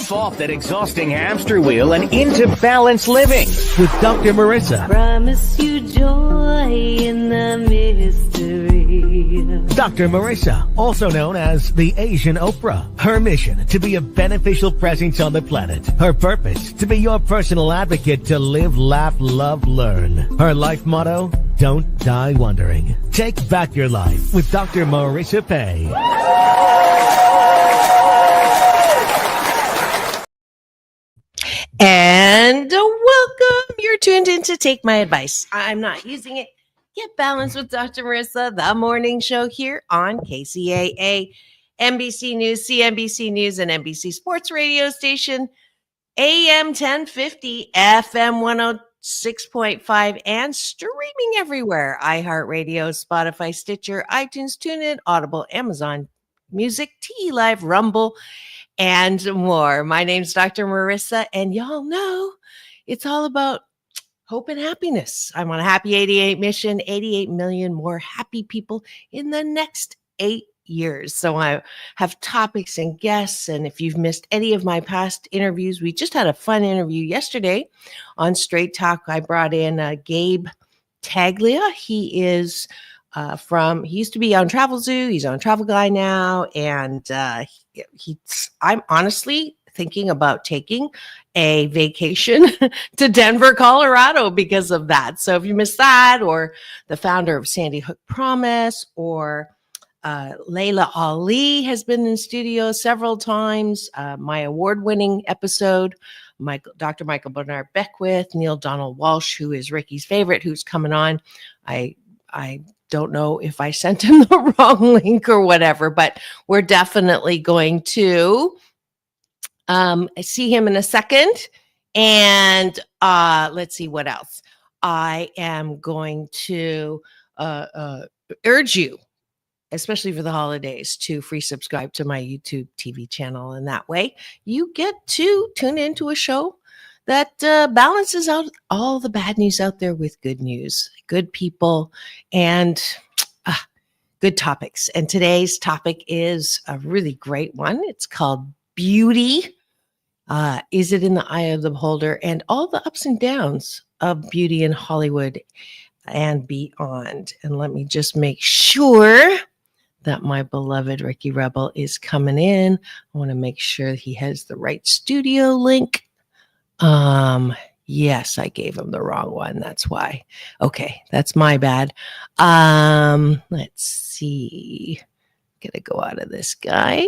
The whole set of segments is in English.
Jump off that exhausting hamster wheel and into balanced living with Dr. Marissa. Promise you joy in the mystery. Dr. Marissa, also known as the Asian Oprah. Her mission, to be a beneficial presence on the planet. Her purpose, to be your personal advocate to live, laugh, love, learn. Her life motto, don't die wondering. Take back your life with Dr. Marissa Pay. And welcome. You're tuned in to Take My Advice. I'm not using it. Get balanced with Dr. Marissa, the morning show here on KCAA, NBC News, CNBC News, and NBC Sports Radio Station, AM 1050, FM 106.5, and streaming everywhere. iHeartRadio, Spotify, Stitcher, iTunes, TuneIn, Audible, Amazon Music, T Live, Rumble, and more. My name's Dr. Marissa, and y'all know it's all about hope and happiness. I'm on a happy 88 mission, 88 million more happy people in the next 8 years. So I have topics and guests, and if you've missed any of my past interviews, we just had a fun interview yesterday on Straight Talk. I brought in Gabe Taglia. He is he used to be on Travel Zoo. He's on Travel Guy now. And I'm honestly thinking about taking a vacation to Denver, Colorado because of that. So if you missed that, or the founder of Sandy Hook Promise, or Layla Ali has been in studio several times. My award-winning episode, Dr. Michael Bernard Beckwith, Neil Donald Walsh, who is Rickie's favorite, who's coming on. I don't know if I sent him the wrong link or whatever, but we're definitely going to see him in a second. And let's see what else. I am going to urge you, especially for the holidays, to free subscribe to my YouTube TV channel. And that way you get to tune into a show that balances out all the bad news out there with good news, good people, and good topics. And today's topic is a really great one. It's called beauty. Is it in the eye of the beholder? And all the ups and downs of beauty in Hollywood and beyond. And let me just make sure that my beloved Rickie Rebel is coming in. I want to make sure he has the right studio link. Yes, I gave him the wrong one. That's why. Okay, that's my bad. Let's see. Gotta go out of this guy.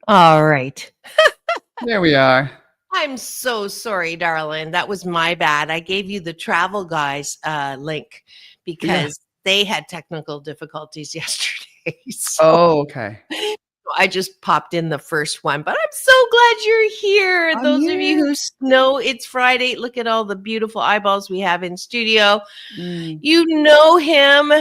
All right. There we are. I'm so sorry, darling. That was my bad. I gave you the Travel Guys link because they had technical difficulties yesterday. So okay. I just popped in the first one, but I'm so glad you're here. Those of you who know it's Friday, look at all the beautiful eyeballs we have in studio. You know him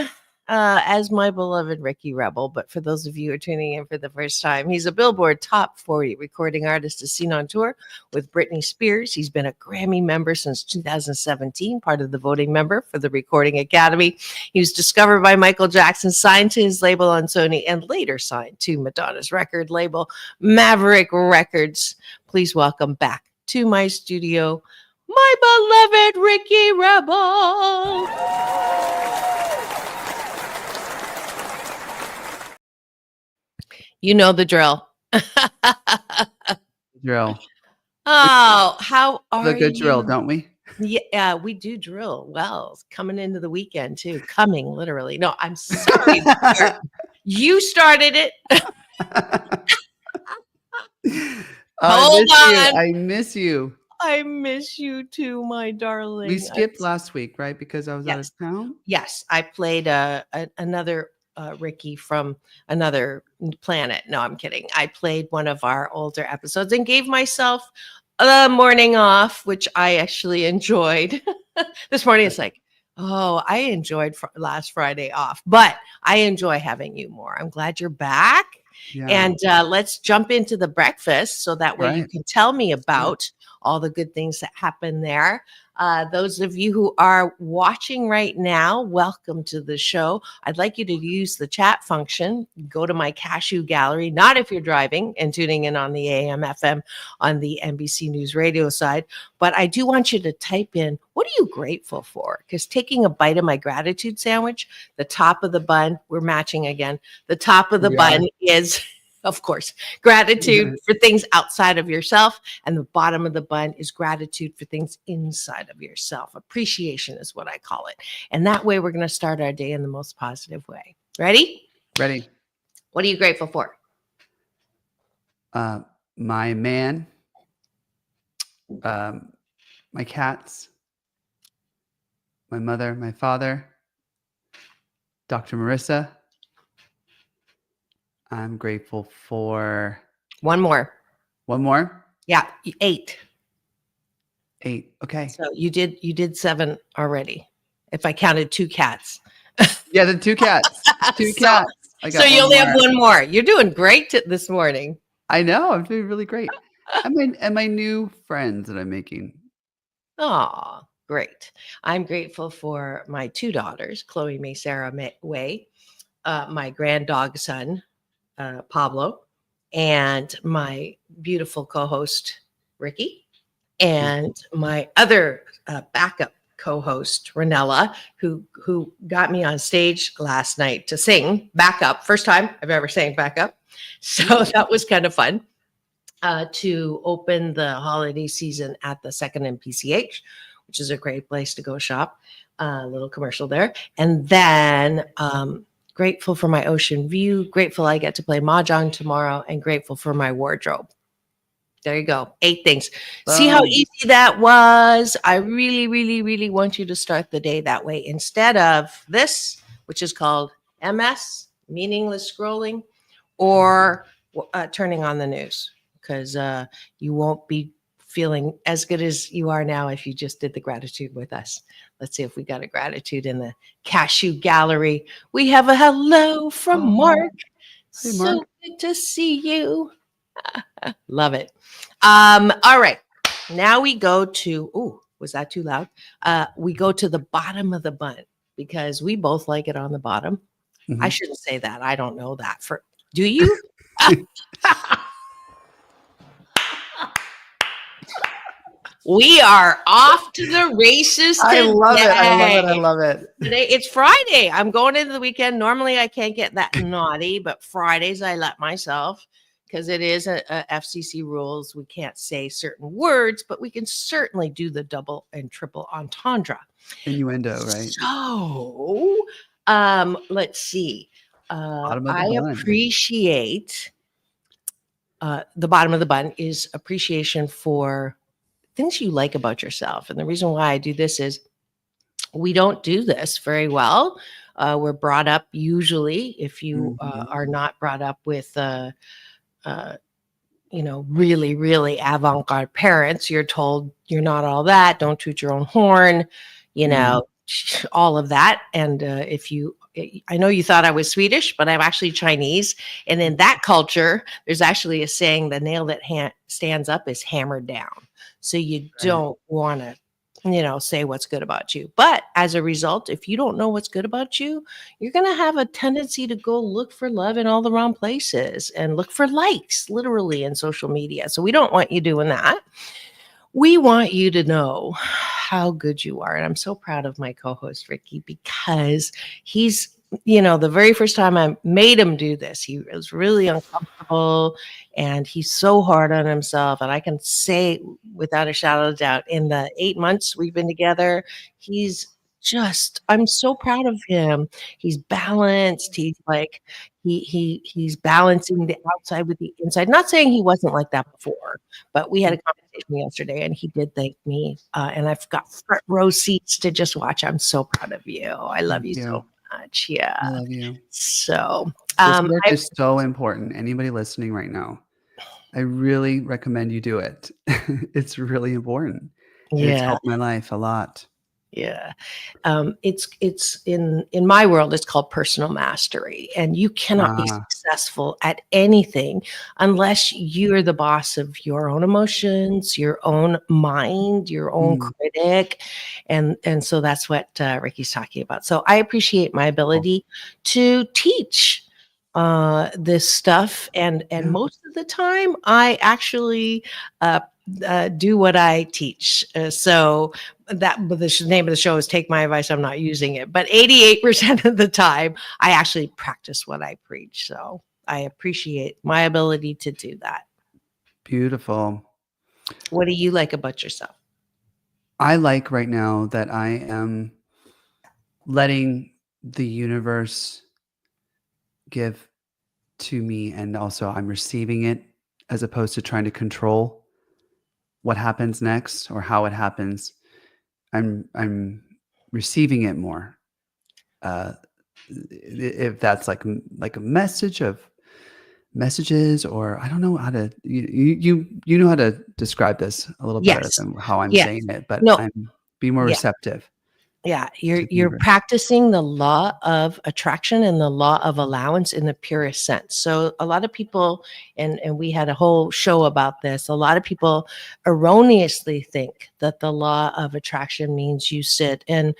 as my beloved Rickie Rebel, but for those of you who are tuning in for the first time, he's a Billboard Top 40 recording artist as seen on tour with Britney Spears. He's been a Grammy member since 2017, part of the voting member for the Recording Academy. He was discovered by Michael Jackson, signed to his label on Sony, and later signed to Madonna's record label, Maverick Records. Please welcome back to my studio, my beloved Rickie Rebel. You know the drill. Drill. Oh, how are you? The good drill, don't we? Yeah, we do drill. Well, it's coming into the weekend too. Coming, literally. No, I'm sorry. You started it. Hold on. I miss you. I miss you too, my darling. We skipped last week, right? Because I was out of town. Yes, I played another Rickie from another planet. No, I'm kidding. I played one of our older episodes and gave myself a morning off, which I actually enjoyed. This morning it's like, oh, I enjoyed last Friday off, but I enjoy having you more. I'm glad you're back. Yeah. And let's jump into the breakfast so that way you Right. can tell me about all the good things that happen there. Those of you who are watching right now, welcome to the show. I'd like you to use the chat function. Go to my cashew gallery, not if you're driving and tuning in on the AM, FM, on the NBC News radio side, but I do want you to type in, what are you grateful for? Because taking a bite of my gratitude sandwich, the top of the bun, we're matching again. The top of the bun is, of course, gratitude for things outside of yourself. And the bottom of the bun is gratitude for things inside of yourself. Appreciation is what I call it. And that way we're going to start our day in the most positive way. Ready? Ready. What are you grateful for? My man, my cats, my mother, my father, Dr. Marissa. I'm grateful for One more. one more. Yeah, 8. 8. Okay. So you did 7 already. If I counted 2 cats. Yeah, the 2 cats. 2 So- cats. So you only have one more. You're doing great this morning. I know. I'm doing really great. And my new friends that I'm making. Oh, great. I'm grateful for my 2 daughters, Chloe May, Sarah Way, my grand dog son, Pablo, and my beautiful co-host, Rickie, and my other backup co-host, Ranella, who got me on stage last night to sing backup. First time I've ever sang backup. So that was kind of fun. To open the holiday season at the Second and PCH, which is a great place to go shop. A little commercial there. And then grateful for my ocean view, grateful I get to play Mahjong tomorrow, and grateful for my wardrobe. There you go. 8 things. See how easy that was? I really, really, really want you to start the day that way instead of this, which is called MS, meaningless scrolling, or turning on the news. Because you won't be feeling as good as you are now if you just did the gratitude with us. Let's see if we got a gratitude in the cashew gallery. We have a hello from Mark. Hey, So Mark. good to see you. Love it. All right. Now we go to, was that too loud? We go to the bottom of the bun because we both like it on the bottom. I shouldn't say that. I don't know that. Do you? We are off to the races today. I love it. I love it. Today, it's Friday. I'm going into the weekend. Normally, I can't get that naughty, but Fridays I let myself because it is a FCC rules. We can't say certain words, but we can certainly do the double and triple entendre. Innuendo, right? So, let's see. I appreciate the bottom of the bun is appreciation for things you like about yourself. And the reason why I do this is we don't do this very well. We're brought up usually, if you are not brought up with, really, really avant-garde parents, you're told you're not all that. Don't toot your own horn, all of that. And I know you thought I was Swedish, but I'm actually Chinese. And in that culture, there's actually a saying, the nail that stands up is hammered down. So you don't want to, say what's good about you. But as a result, if you don't know what's good about you, you're going to have a tendency to go look for love in all the wrong places and look for likes, literally, in social media. So we don't want you doing that. We want you to know how good you are. And I'm so proud of my co-host, Rickie, because he's, the very first time I made him do this, he was really uncomfortable and he's so hard on himself. And I can say without a shadow of doubt, in the 8 months we've been together, I'm so proud of him. He's balanced. He's like, he's balancing the outside with the inside. Not saying he wasn't like that before, but we had a conversation yesterday and he did thank me. And I've got front row seats to just watch. I'm so proud of you. I love you so much. Yeah. I love you. So, This work is so important. Anybody listening right now, I really recommend you do it. It's really important. And it's yeah. helped my life a lot. Yeah. It's in my world, it's called personal mastery. And you cannot be Ah, successful at anything unless you're the boss of your own emotions, your own mind, your own mm, critic. And so that's what Rickie's talking about. So I appreciate my cool. ability to teach this stuff. And Yeah. most of the time I actually do what I teach. So that but the name of the show is Take My Advice, I'm Not Using It. But 88% of the time, I actually practice what I preach. So I appreciate my ability to do that. Beautiful. What do you like about yourself? I like right now that I am letting the universe give to me, and also I'm receiving it as opposed to trying to control what happens next or how it happens. I'm receiving it more. Uh, if that's like a message of messages, or I don't know how to you know how to describe this a little better Yes. than how I'm Yes. saying it, but No. I'm be more Yeah. receptive Yeah, to the you're universe. practicing the law of attraction and the law of allowance in the purest sense. So a lot of people, and we had a whole show about this. A lot of people erroneously think that the law of attraction means you sit and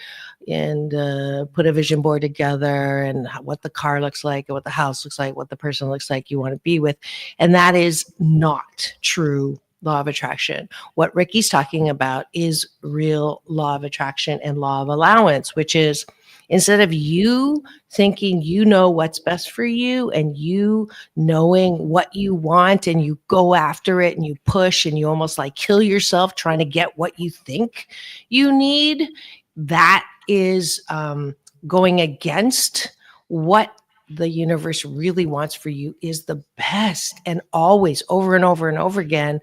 put a vision board together and what the car looks like, and what the house looks like, what the person looks like you want to be with, and that is not true law of attraction. What Rickie's talking about is real law of attraction and law of allowance, which is instead of you thinking you know what's best for you and you knowing what you want and you go after it and you push and you almost like kill yourself trying to get what you think you need, that is going against what the universe really wants for you is the best. And always, over and over and over again,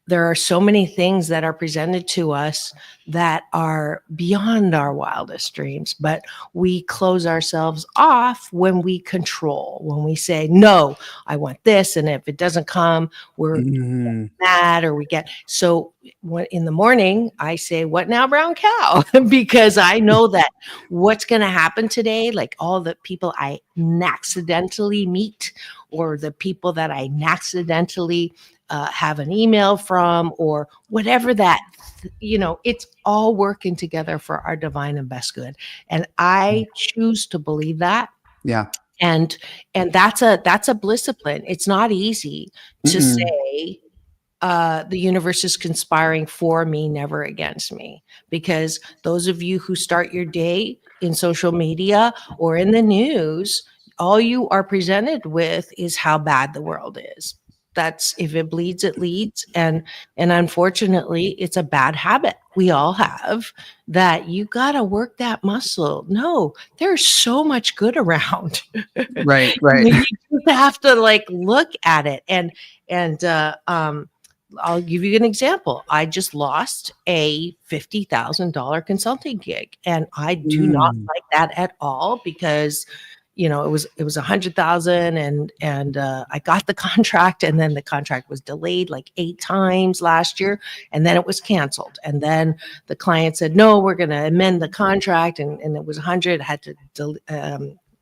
there are so many things that are presented to us that are beyond our wildest dreams, but we close ourselves off when we control, when we say, no, I want this. And if it doesn't come, we're Mhm. mad or we get, so when in the morning, I say, what now, brown cow? Because I know that what's going to happen today, like all the people I accidentally meet or the people that I accidentally have an email from or whatever that, it's all working together for our divine and best good. And I choose to believe that. Yeah. And that's a discipline. It's not easy to Mm-mm. say, the universe is conspiring for me, never against me. Because those of you who start your day in social media or in the news, all you are presented with is how bad the world is. That's if it bleeds, it leads. And unfortunately, it's a bad habit we all have that you got to work that muscle. No, there's so much good around. Right, right. You just have to like look at it. And I'll give you an example. I just lost a $50,000 consulting gig, and I do not Mm. like that at all because it was 100,000 and I got the contract, and then the contract was delayed like 8 times last year, and then it was canceled. And then the client said, no, we're going to amend the contract, and it was 100. I had to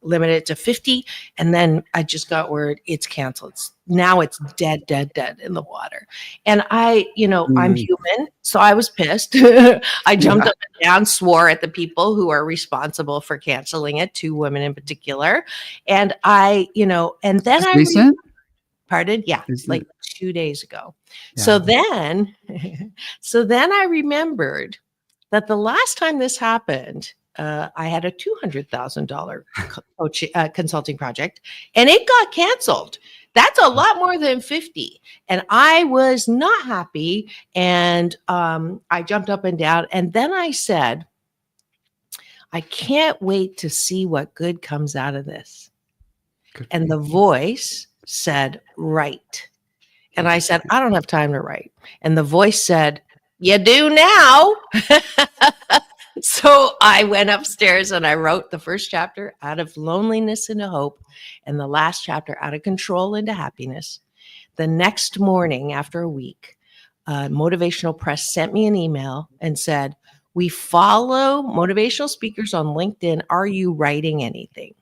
limit it to 50. And then I just got word it's canceled. Now it's dead in the water. And I'm human. So I was pissed. I jumped up and down, swore at the people who are responsible for canceling it, 2 women in particular. And and then Recent? pardon? Yeah, Is like it? 2 days ago. Yeah. So then I remembered that the last time this happened, I had a $200,000 consulting project, and it got canceled. That's a lot more than 50. And I was not happy. And I jumped up and down. And then I said, I can't wait to see what good comes out of this. Good for And you. the voice said, write. And I said, I don't have time to write. And the voice said, you do now. So I went upstairs and I wrote the first chapter, Out of Loneliness into Hope, and the last chapter, Out of Control into Happiness. The next morning, after a week, Motivational Press sent me an email and said, we follow motivational speakers on LinkedIn. Are you writing anything?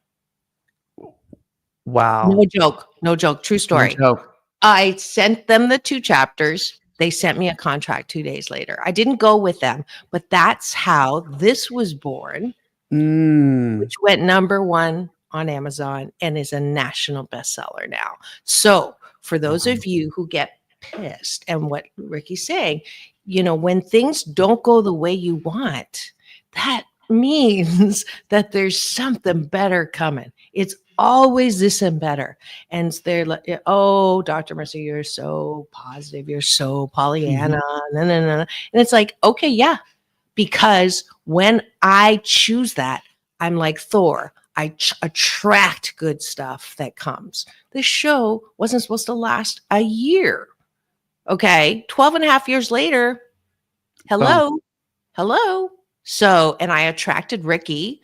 Wow. No joke. No joke. True story. No joke. I sent them the 2 chapters. They sent me a contract 2 days later. I didn't go with them, but that's how this was born, which went #1 on Amazon and is a national bestseller now. So for those of you who get pissed, and what Rickie's saying, when things don't go the way you want, that means that there's something better coming. It's always this and better. And they're like, oh, Dr. Marissa, you're so positive. You're so Pollyanna. And it's like, okay, yeah. Because when I choose that, I'm like Thor. I attract good stuff that comes. This show wasn't supposed to last a year. Okay. 12 and a half years later. Hello. So, and I attracted Rickie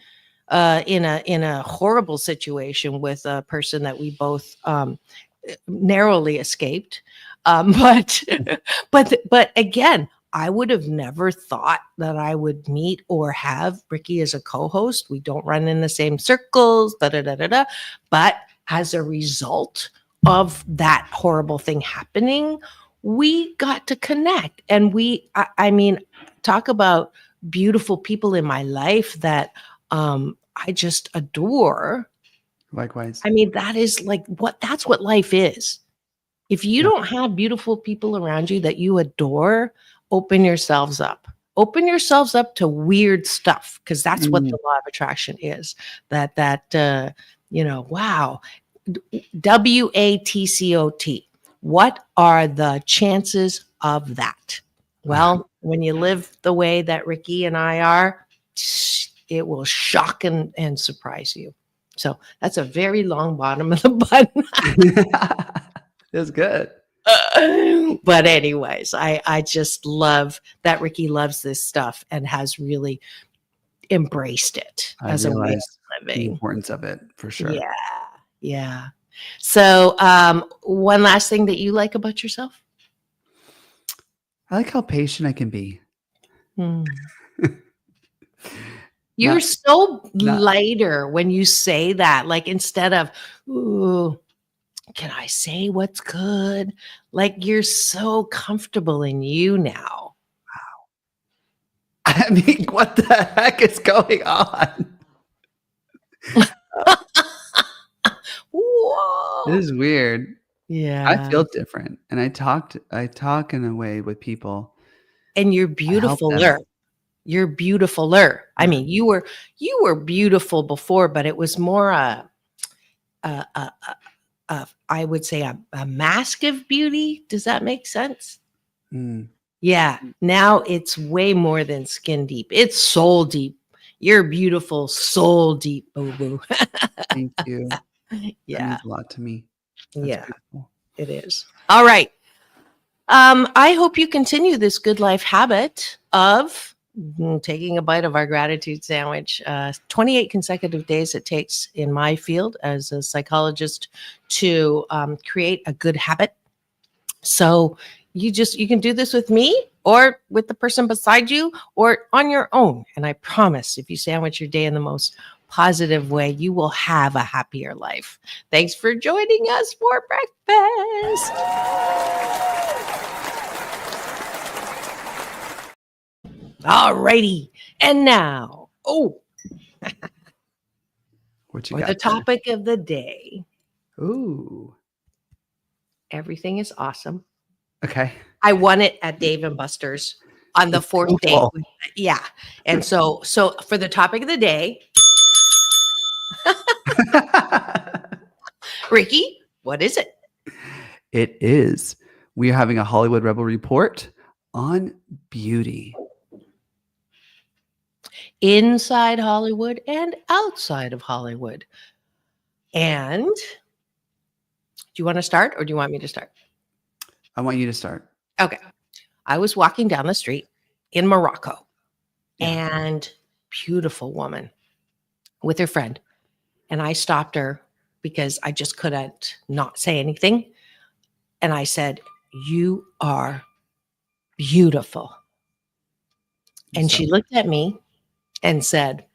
in a horrible situation with a person that we both narrowly escaped. But again, I would have never thought that I would meet or have Rickie as a co-host. We don't run in the same circles, but as a result of that horrible thing happening, we got to connect. And I mean, talk about beautiful people in my life that I just adore. Likewise. I mean, that's what life is. If you don't have beautiful people around you that you adore, open yourselves up. Open yourselves up to weird stuff, because that's what the law of attraction is. Wow. WATCOT. What are the chances of that? Well, when you live the way that Rickie and I are, it will shock and surprise you. So that's a very long bottom of the button. It's good. But anyways, I just love that Rickie loves this stuff and has really embraced it as a way of living. The importance of it, for sure. Yeah. So one last thing that you like about yourself? I like how patient I can be. You're so lighter when you say that. Like, instead of, ooh, can I say what's good? Like, you're so comfortable in you now. Wow. I mean, what the heck is going on? Whoa. This is weird. Yeah. I feel different. And I talk in a way with people. And you're beautifuler. You're beautifuler. I mean, you were beautiful before, but it was more I would say a mask of beauty. Does that make sense? Yeah. Now it's way more than skin deep. It's soul deep. You're beautiful, soul deep, boo-boo. Thank you. Yeah. That means a lot to me. That's beautiful. It is. All right. I hope you continue this good life habit of taking a bite of our gratitude sandwich. 28 consecutive days it takes in my field as a psychologist to create a good habit. So you can do this with me or with the person beside you or on your own. And I promise, if you sandwich your day in the most positive way, you will have a happier life. Thanks for joining us for breakfast. All righty. And now, What you for got? the topic of the day. Ooh. Everything is awesome. Okay. I won it at Dave and Buster's on the 4th date. Yeah. And so for the topic of the day, Rickie, what is it? It is. We are having a Hollywood Rebel report on beauty. Inside Hollywood and outside of Hollywood. And do you want to start or do you want me to start? I want you to start. Okay. I was walking down the street in Morocco and beautiful woman with her friend. And I stopped her because I just couldn't not say anything. And I said, "You are beautiful." And she looked at me and said,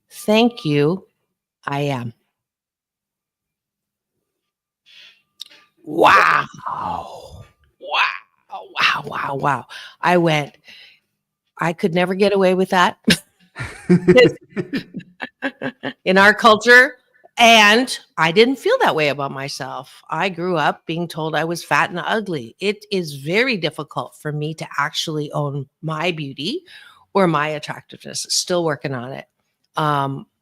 "Thank you. I am." Wow. Wow. Wow. Wow. Wow. I went, I could never get away with that in our culture. And I didn't feel that way about myself. I grew up being told I was fat and ugly. It is very difficult for me to actually own my beauty or my attractiveness. Still working on it.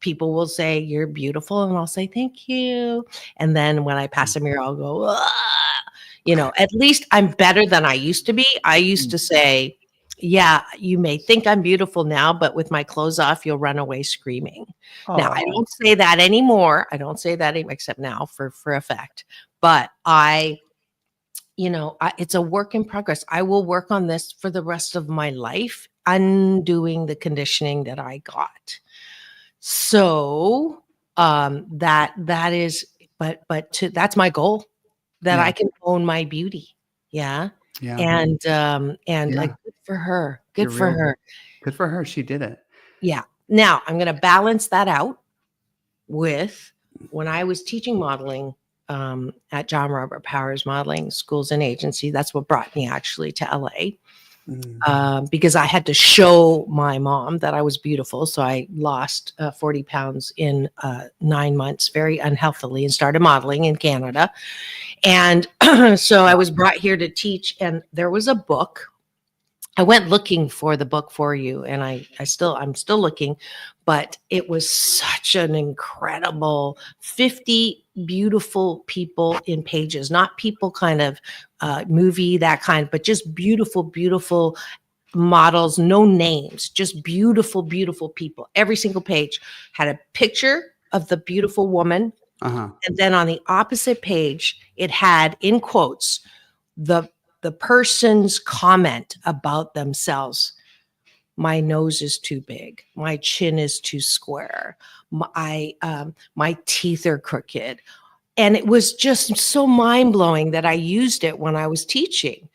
People will say, "You're beautiful." And I'll say, "Thank you." And then when I pass a mirror, I'll go, "Ah." You know, at least I'm better than I used to be. I used to say, "Yeah, you may think I'm beautiful now, but with my clothes off, you'll run away screaming." Now, I don't say that anymore. I don't say that except now for effect. But it's a work in progress. I will work on this for the rest of my life, undoing the conditioning that I got. So that is, but that's my goal, that I can own my beauty. Yeah. Yeah. And like, good for her. Good for her. Good for her. She did it. Yeah. Now I'm going to balance that out with when I was teaching modeling at John Robert Powers Modeling Schools and Agency. That's what brought me actually to LA. Because I had to show my mom that I was beautiful. So I lost 40 pounds in 9 months, very unhealthily, and started modeling in Canada. And so I was brought here to teach, and there was a book. I went looking for the book for you, and I'm still looking, but it was such an incredible 50 beautiful people in pages, not people kind of movie, that kind, but just beautiful, beautiful models, no names, just beautiful, beautiful people. Every single page had a picture of the beautiful woman. And then on the opposite page, it had in quotes, the person's comment about themselves. "My nose is too big. My chin is too square. My teeth are crooked." And it was just so mind-blowing that I used it when I was teaching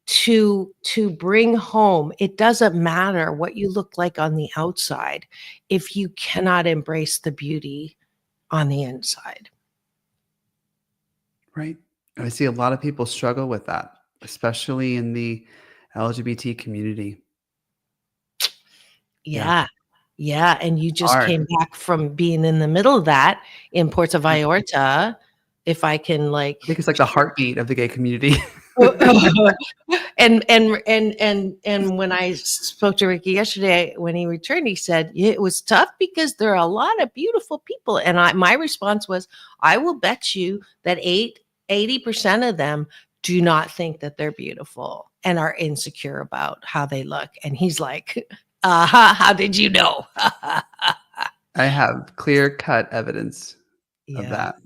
to bring home. It doesn't matter what you look like on the outside if you cannot embrace the beauty on the inside. Right. I see a lot of people struggle with that, especially in the LGBT community. Yeah. And you just came back from being in the middle of that in Puerto Vallarta. If I can, like, I think it's like the heartbeat of the gay community. and when I spoke to Rickie yesterday, when he returned, he said it was tough because there are a lot of beautiful people. And my response was, I will bet you that 80% of them do not think that they're beautiful and are insecure about how they look. And he's like, how did you know? I have clear-cut evidence of that.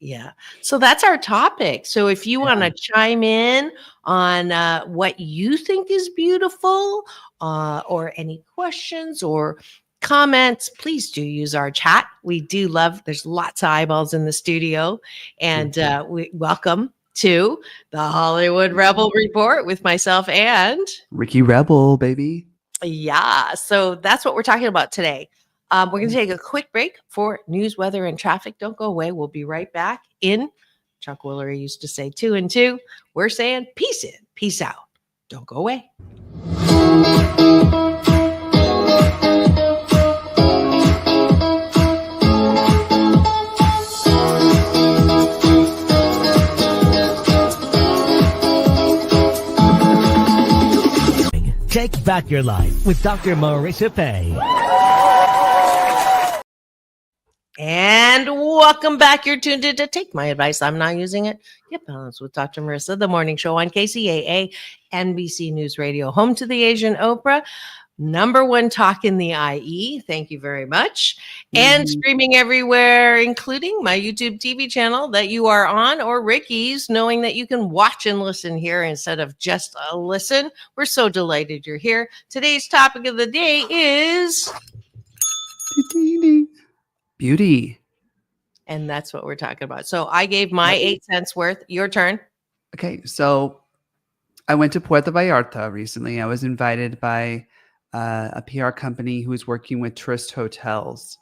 Yeah. So that's our topic. So if you want to chime in on what you think is beautiful, or any questions or comments, please do use our chat. We do love, there's lots of eyeballs in the studio. And we welcome to the Hollywood Rebel Report with myself and Rickie Rebel, baby. Yeah. So that's what we're talking about today. We're going to take a quick break for news, weather, and traffic. Don't go away. We'll be right back in. Chuck Woolery used to say 2 and 2. We're saying peace in, peace out. Don't go away. Take back your life with Dr. Marissa Pay. And welcome back. You're tuned in to Take My Advice. I'm not using it. Get balanced with Dr. Marissa, the morning show on KCAA, NBC News Radio, home to the Asian Oprah, #1 talk in the IE. Thank you very much. And streaming everywhere, including my YouTube TV channel that you are on, or Rickie's, knowing that you can watch and listen here instead of just listen. We're so delighted you're here. Today's topic of the day is Beauty. And that's what we're talking about. So I gave my 8 cents worth. Your turn. Okay, so I went to Puerto Vallarta recently. I was invited by a PR company who was working with tourist hotels,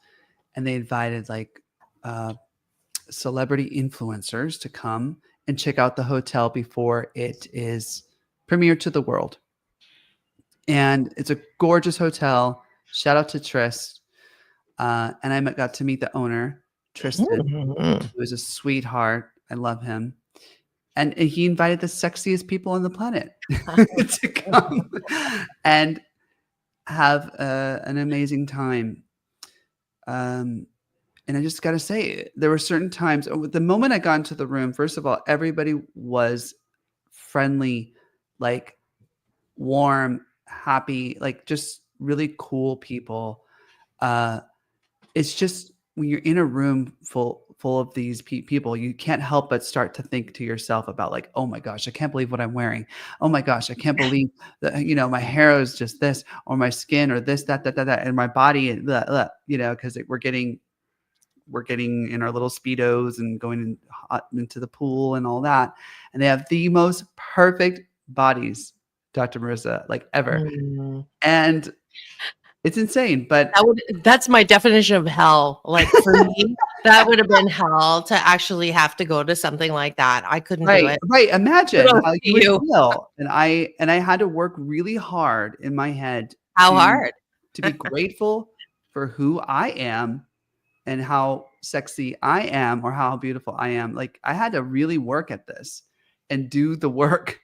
and they invited like celebrity influencers to come and check out the hotel before it is premiered to the world. And it's a gorgeous hotel. Shout out to Tris. And I got to meet the owner, Tristan, Mhm. who is a sweetheart. I love him. And he invited the sexiest people on the planet to come and have an amazing time. And I just got to say, there were certain times, the moment I got into the room, first of all, everybody was friendly, like warm, happy, like just really cool people. It's just when you're in a room full of these people, you can't help but start to think to yourself about like, oh my gosh, I can't believe what I'm wearing. Oh my gosh, I can't believe that, my hair is just this, or my skin, or this, that, and my body, because we're getting in our little Speedos and going into the pool and all that. And they have the most perfect bodies, Dr. Marissa, like ever. Mm. And it's insane, but That's my definition of hell. Like for me, that would have been hell to actually have to go to something like that. I couldn't do it. right. Imagine Kudos how to you would you. feel. And I had to work really hard in my head How hard? to be grateful for who I am and how sexy I am or how beautiful I am. Like I had to really work at this and do the work.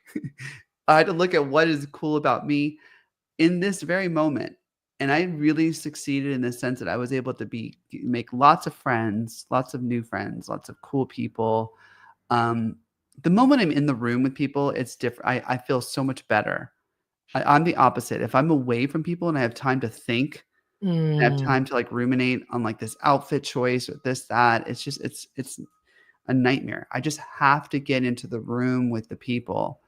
I had to look at what is cool about me in this very moment. And I really succeeded in the sense that I was able to make lots of friends, lots of new friends, lots of cool people. The moment I'm in the room with people, it's different. I feel so much better. I'm the opposite. If I'm away from people and I have time to think, I have time to like ruminate on like this outfit choice or this, that, it's just, it's a nightmare. I just have to get into the room with the people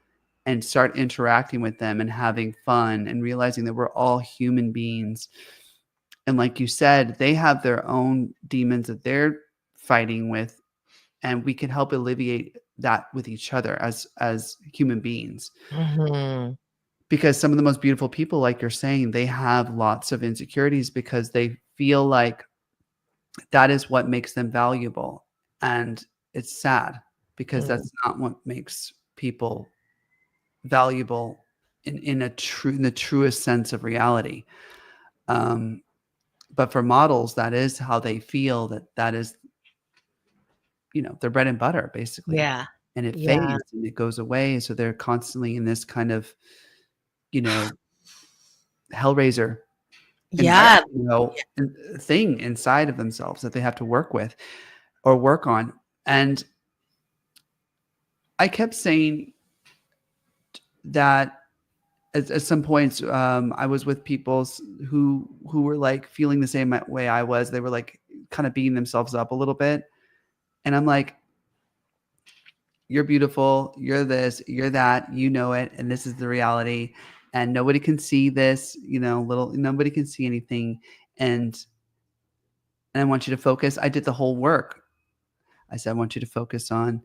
and start interacting with them and having fun and realizing that we're all human beings. And like you said, they have their own demons that they're fighting with, and we can help alleviate that with each other as human beings. Mm-hmm. Because some of the most beautiful people, like you're saying, they have lots of insecurities because they feel like that is what makes them valuable. And it's sad because that's not what makes people valuable in the truest sense of reality. But for models, that is how they feel, that is, their bread and butter, basically. Yeah. And it Yeah. fades and it goes away. So they're constantly in this kind of, Hellraiser Yeah. thing inside of themselves that they have to work with or work on. And I kept saying that at some points, I was with people who were like feeling the same way I was. They were like kind of beating themselves up a little bit. And I'm like, you're beautiful. You're this, you're that, it. And this is the reality. And nobody can see this, nobody can see anything. And I want you to focus. I did the whole work. I said, I want you to focus on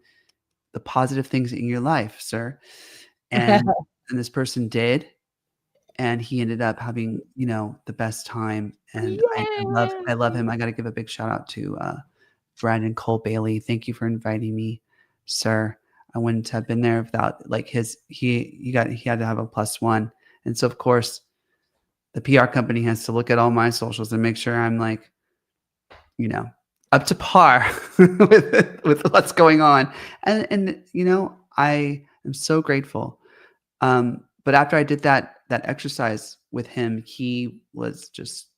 the positive things in your life, sir. And this person did. And he ended up having, the best time. And I love him. I got to give a big shout out to Brandon Cole Bailey. Thank you for inviting me, sir. I wouldn't have been there without like he had to have a +1. And so of course the PR company has to look at all my socials and make sure I'm like, up to par with what's going on. And I am so grateful. But after I did that exercise with him, he was just,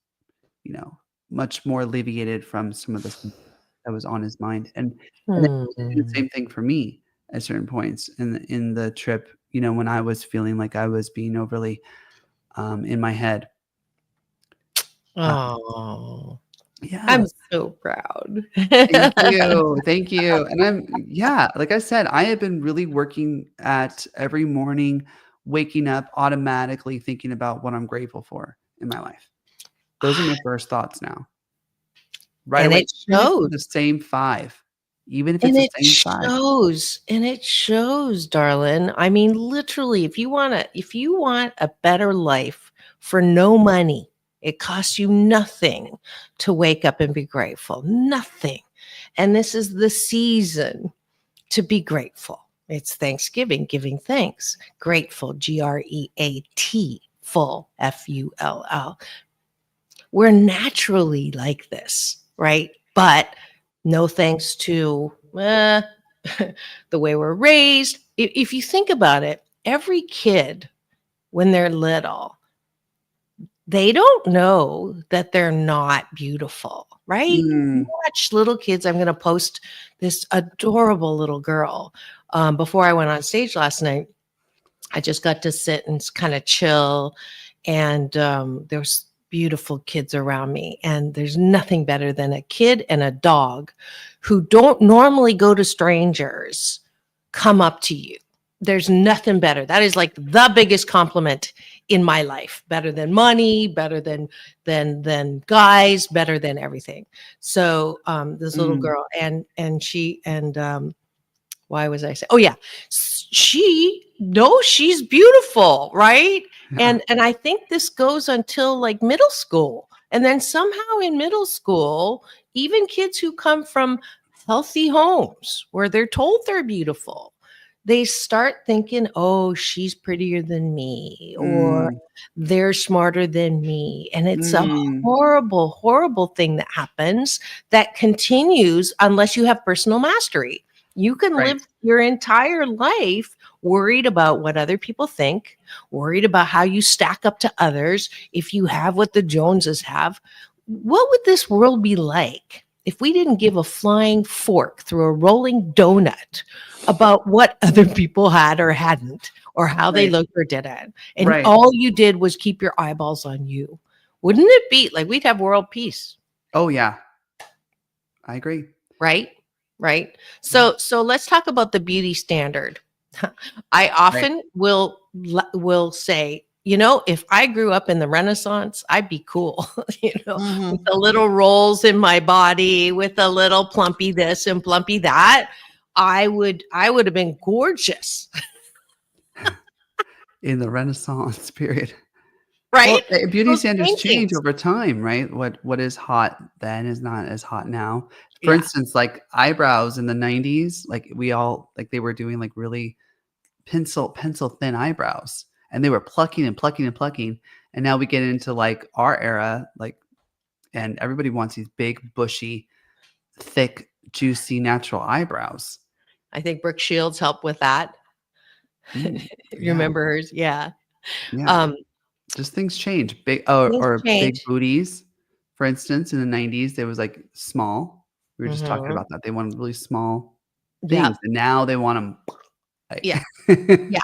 much more alleviated from some of the stuff that was on his mind. And then he did the same thing for me at certain points in the trip, when I was feeling like I was being overly in my head. Oh, yeah. I'm so proud. Thank you. And like I said, I have been really working at every morning, waking up automatically thinking about what I'm grateful for in my life. Those are my first thoughts now. right And away. it Even if shows. it's the same 5. Even if it's And the it same 5. shows, and it shows, darling. I mean, literally, if you want a better life for no money, it costs you nothing to wake up and be grateful. Nothing. And this is the season to be grateful. It's Thanksgiving, giving thanks. Grateful, GREAT, full, FULL. We're naturally like this, right? But no thanks to the way we're raised. If you think about it, every kid, when they're little, they don't know that they're not beautiful, right? You Mm. watch little kids. I'm going to post this adorable little girl. Before I went on stage last night, I just got to sit and kind of chill. And there's beautiful kids around me. And there's nothing better than a kid and a dog who don't normally go to strangers come up to you. There's nothing better. That is like the biggest compliment in my life. Better than money, better than guys, better than everything. So this little Mm. girl and why was I saying? Oh yeah, she's beautiful, right? Yeah. And I think this goes until like middle school, and then somehow in middle school, even kids who come from healthy homes where they're told they're beautiful, they start thinking, "Oh, she's prettier than me," or Mm. "They're smarter than me," and it's a Mm. horrible, horrible thing that happens that continues unless you have personal mastery. You can Right. live your entire life worried about what other people think, worried about how you stack up to others. If you have what the Joneses have, what would this world be like if we didn't give a flying fork through a rolling donut about what other people had or hadn't, or how they Right. looked or didn't? And Right. all you did was keep your eyeballs on you. Wouldn't it be like we'd have world peace? Oh, yeah. I agree. Right? Right. So let's talk about the beauty standard. I Right. often will say, if I grew up in the Renaissance, I'd be cool, with Mhm. the little rolls in my body, with a little plumpy this and plumpy that. I would have been gorgeous, In the Renaissance period. Well, right? beauty Those standards change paintings. over time, right? What is hot then is not as hot now. For Yeah. instance, like eyebrows in the 90s, like we all like they were doing like really pencil thin eyebrows, and they were plucking and plucking and plucking. And now we get into like our era, like, and everybody wants these big, bushy, thick, juicy, natural eyebrows. I think Brooke Shields helped with that. Mm, You yeah, remember hers? Yeah. yeah. Um, Just things change. Big Things or big change. booties. For instance, in the 90s, there was like small. We were just talking Mhm. about that. They wanted really small Yep. things, and now they want them like Yeah. Yeah.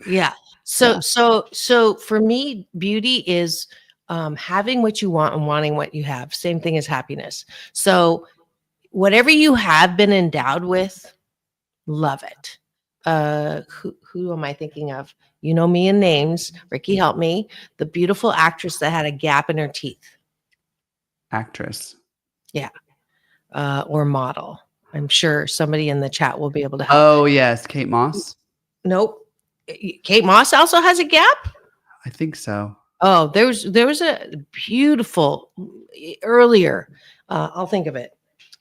Yeah. So Yeah. so so for me, beauty is having what you want and wanting what you have. Same thing as happiness. So whatever you have been endowed with, love it. Who am I thinking of? You know me in names. Ricky, help me. The beautiful actress that had a gap in her teeth. Actress. Yeah. Or model. I'm sure somebody in the chat will be able to help. Oh, yes, Kate Moss? Nope. Kate Moss also has a gap. I think so. Oh, there was a beautiful earlier. I'll think of it,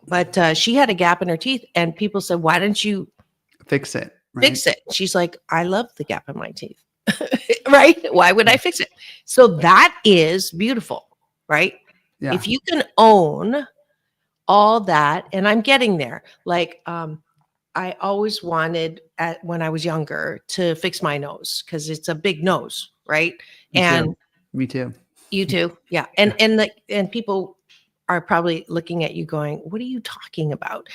but she had a gap in her teeth, and people said, "Why don't you Fix it, right? fix it?" She's like, "I love the gap in my teeth, right? Why would I fix it?" So that is beautiful, right? Yeah. If you can own all that, and I'm getting there. Like, I always wanted when I was younger to fix my nose because it's a big nose, right? Me too. And Me too. you too. Yeah. Yeah. And people are probably looking at you going, "What are you talking about?"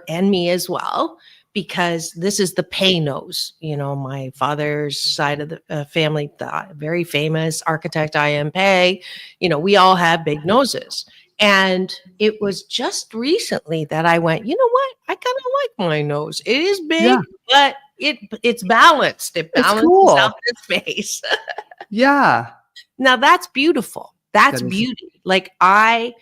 And me as well, because this is the pay nose. My father's side of the family, the very famous architect I.M. Pei, we all have big noses. And it was just recently that I went, you know what? I kind of like my nose. It is big, Yeah. but it's balanced. It It's balances cool. out the space. Yeah. Now that's beautiful. That's That is beauty. Like I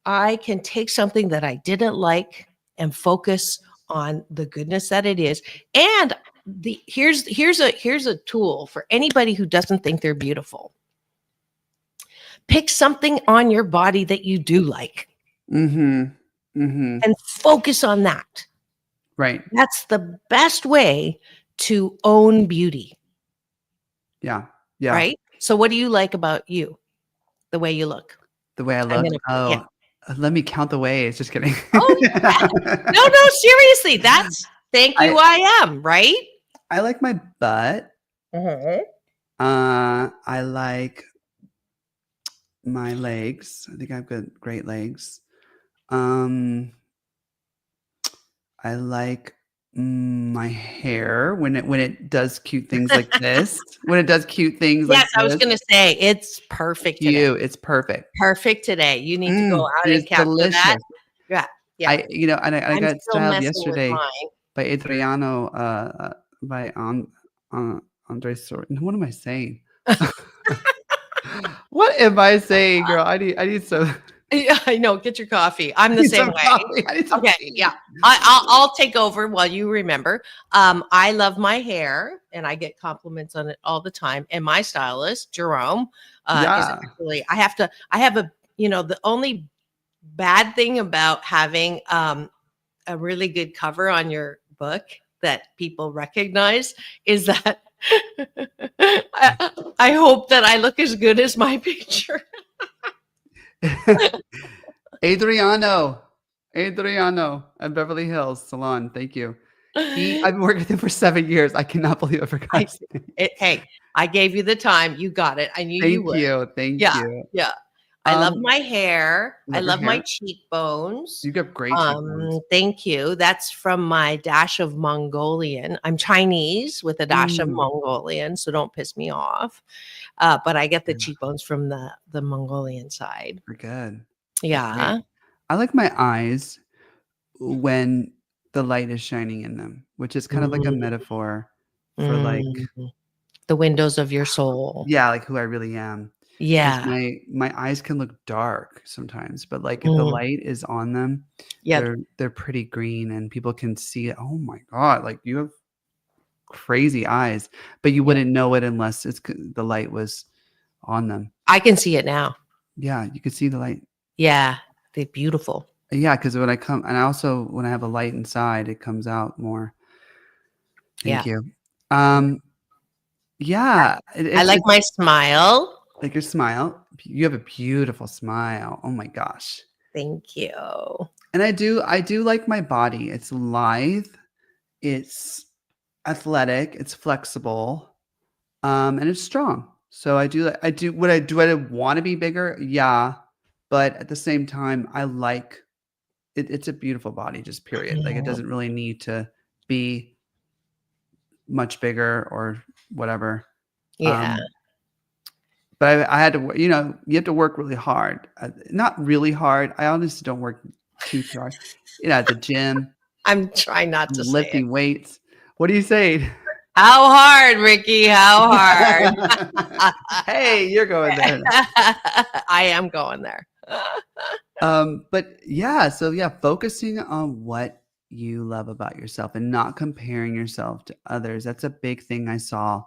I can take something that I didn't like and focus on the goodness that it is. And here's a tool for anybody who doesn't think they're beautiful. Pick something on your body that you do like Mm-hmm. Mm-hmm. and focus on that. Right. That's the best way to own beauty. Yeah. Yeah. Right. So what do you like about you? The way you look. The way I I'm look. gonna- yeah. Let me count the ways. Just kidding. Oh, yeah. No, seriously. Thank you, I am, right? I like my butt. Mm-hmm. I like my legs. I think I've got great legs. I like my hair when it does cute things like this. When it does cute things like Yes, I was this. going to say it's perfect today. It's perfect. Perfect today. You need to go out and It's capture delicious. that. Yeah. I I'm got still styled messing with yesterday mine. by Adriano, by Andre Sortin. What am I saying? What am I saying, girl? I need some. Yeah, I know. Get your coffee. I'm the same way. Coffee. I need some Okay, tea. yeah. I'll take over while you remember. I love my hair, and I get compliments on it all the time. And my stylist, Jerome, is actually. I have a. The only bad thing about having a really good cover on your book that people recognize is that I hope that I look as good as my picture. Adriano at Beverly Hills Salon. Thank you. I've been working with him for 7 years. I cannot believe I forgot. Hey, I gave you the time. You got it. I knew you would. Thank you. Yeah. I love my hair. I love my hair. cheekbones. You got great cheekbones. Thank you. That's from my dash of Mongolian. I'm Chinese with a dash of Mongolian, so don't piss me off. But I get the cheekbones from the Mongolian side. We're good. Yeah. I like my eyes when the light is shining in them, which is kind of like a metaphor for like the windows of your soul. Yeah, like who I really am. Yeah. My eyes can look dark sometimes, but like if the light is on them, they're pretty green and people can see it. Oh my God, like you have crazy eyes, but you wouldn't know it unless the light was on them. I can see it now. Yeah, you can see the light. Yeah, they're beautiful. Yeah, because when I come, and also when I have a light inside, it comes out more. Thank you. Yeah, I like my smile. Like your smile. You have a beautiful smile. Oh my gosh. Thank you. And I do like my body. It's lithe, it's athletic, it's flexible, and it's strong. So I want to be bigger? Yeah. But at the same time, I like it. It's a beautiful body, just period. Like it doesn't really need to be much bigger or whatever. Yeah. But I had to, you have to work really hard. Not really hard. I honestly don't work too hard. At the gym. I'm trying not to lifting weights. What are you saying? How hard, Rickie? How hard? Hey, you're going there. I am going there. But yeah, focusing on what you love about yourself and not comparing yourself to others. That's a big thing I saw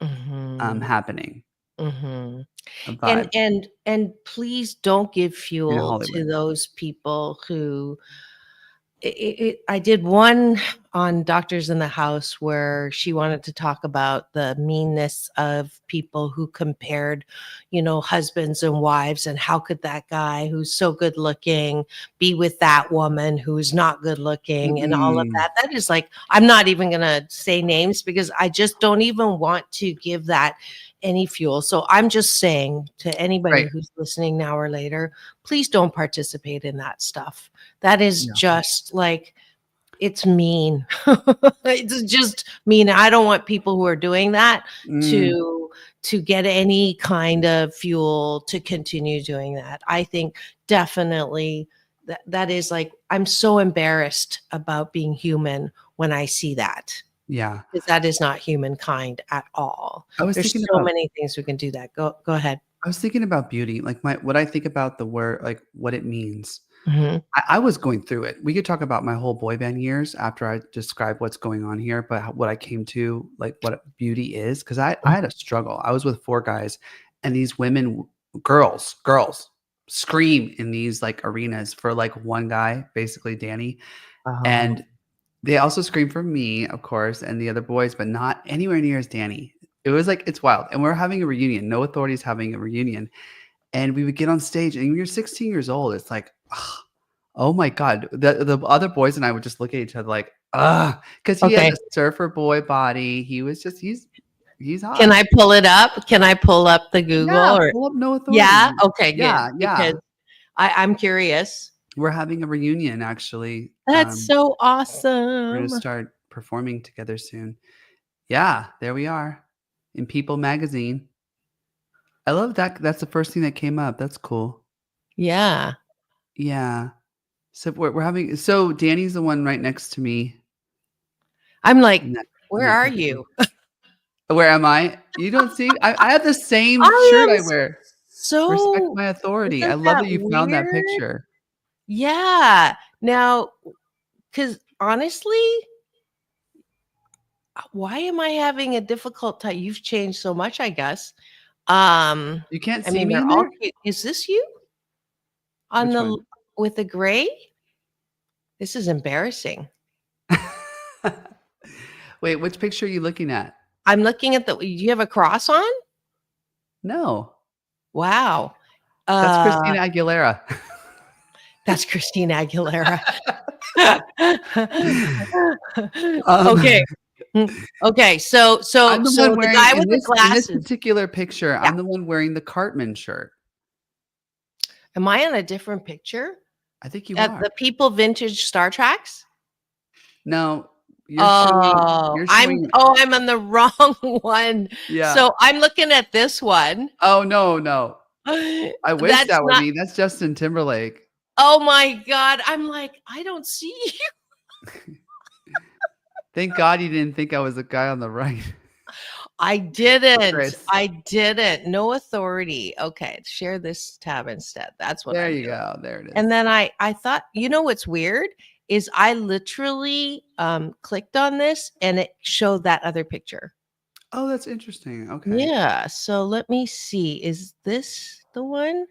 happening. And please don't give fuel to those people who I did one on Doctors in the House where she wanted to talk about the meanness of people who compared, husbands and wives, and how could that guy who's so good looking be with that woman who's not good looking and all of that. That is like, I'm not even going to say names because I just don't even want to give that any fuel. So I'm just saying to anybody who's listening now or later, please don't participate in that stuff. That is just like, it's mean. It's just mean. I don't want people who are doing that to get any kind of fuel to continue doing that. I think definitely that is like, I'm so embarrassed about being human when I see that. Yeah. Because that is not humankind at all. There's so many things we can do that. Go ahead. I was thinking about beauty, like what I think about the word, like what it means. Hmm. I was going through it. We could talk about my whole boy band years after I describe what's going on here, but what I came to, like what beauty is, because I had a struggle. I was with four guys, and these women, girls, scream in these like arenas for like one guy, basically Danny, Oh, and they also scream for me, of course, and the other boys, but not anywhere near as Danny. It was like it's wild, and we're having a reunion. No Authority's having a reunion, and we would get on stage, and when you're 16 years old, it's like, oh my God. The other boys and I would just look at each other like, because he had okay. a surfer boy body. He was just he's Can hot. I pull it up? Can I pull up the Google Yeah, or pull up No yeah? Authority. Okay, good. Yeah, Because yeah. I'm curious. We're having a reunion actually. That's so We're gonna awesome. start performing together soon. Yeah, there we are in People magazine. I love that. That's the first thing that came up. That's cool. Yeah. Yeah. So we're having so Danny's the one right next to me I'm like, in that in where that are picture. you? Where am I? You don't see? I have the same I shirt am I wear. Respect so, my authority. I isn't love that that you found that weird? picture. Yeah. Now, because honestly, why am I having a difficult time? You've changed so much, I guess. You can't I see mean, me they're in all there? cute. Is this you on Which the one? with the gray? This is embarrassing. Wait, which picture are you looking at? I'm looking at the. Do you have a cross on? No, Wow. that's Uh, Christina Aguilera. that's Christina Aguilera. Um, Okay. Okay. So I'm the one the wearing guy with the in this glasses. particular picture, Yeah. I'm the one wearing the Cartman shirt. Am I on a different picture? I think you At are. the People Vintage Star Tracks? No, you're Oh, showing I'm on the wrong one. yeah. So I'm looking at this one. Oh, no, no. I wish That's that were not. me. That's Justin Timberlake. Oh my God. I'm like, I don't see you. Thank God you didn't think I was the guy on the right. I didn't. Chris. I didn't. No Authority. Okay. Share this tab instead. That's what There I'm you doing. go. There it is. And then I thought, you know what's weird is I literally clicked on this and it showed that other picture. Oh, that's interesting. Okay. Yeah. So let me see. Is this the one?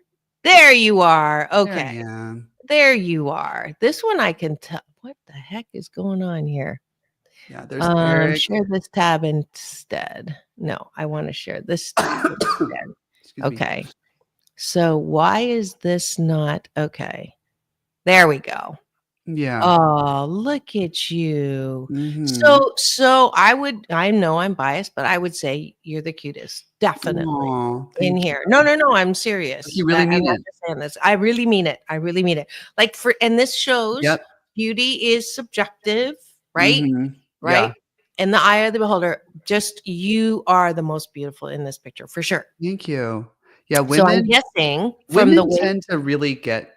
There you are. There I Okay. am. There you are. This one I can tell. What the heck is going on here? Yeah, there's Eric. Share this tab instead. No, I want to share this tab instead. Excuse me. Okay. So why is this not okay? There we go. Yeah. Oh, look at you. Mhm. So I know I'm biased, but I would say you're the cutest. Definitely Aw, in thank you. here. No, I'm serious. You really I'm mean not it. just saying this. I really mean it. I really mean it. Like and this shows Yep. beauty is subjective, right? Mhm. Right? Yeah. In the eye of the beholder, just you are the most beautiful in this picture for sure. Thank you. Yeah, So I'm guessing from the women way tend to really get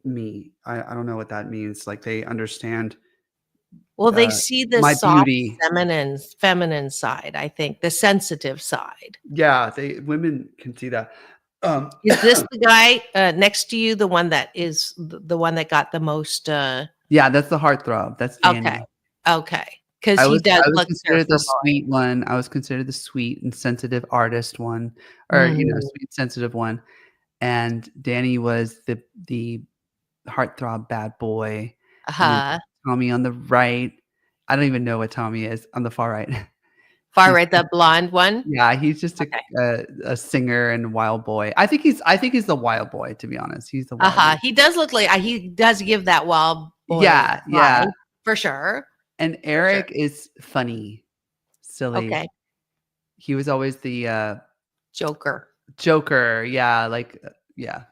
me. I don't know what that means. Like they understand they see the my soft, beauty. feminine side, I think, the sensitive side. Yeah, women can see that. Is this the guy next to you, the one that is the one that got the most Yeah, that's the heartthrob. That's okay. Danny. Okay. Because he does I was look considered the surfer boy. sweet one. I was considered the sweet and sensitive artist one, or Mm, sweet sensitive one. And Danny was the heartthrob bad boy. And then uh-huh. Tommy on the right. I don't even know what Tommy is on the far right. Far He's right, the blonde one. yeah, he's just Okay. a singer and wild boy. I think he's the wild boy, to be honest. He's the wild Uh-huh. boy. He does look like he does give that wild boy Yeah, yeah. vibe for sure. And For sure. Eric is funny, silly. Okay. He was always the Joker. Joker. Yeah, like yeah.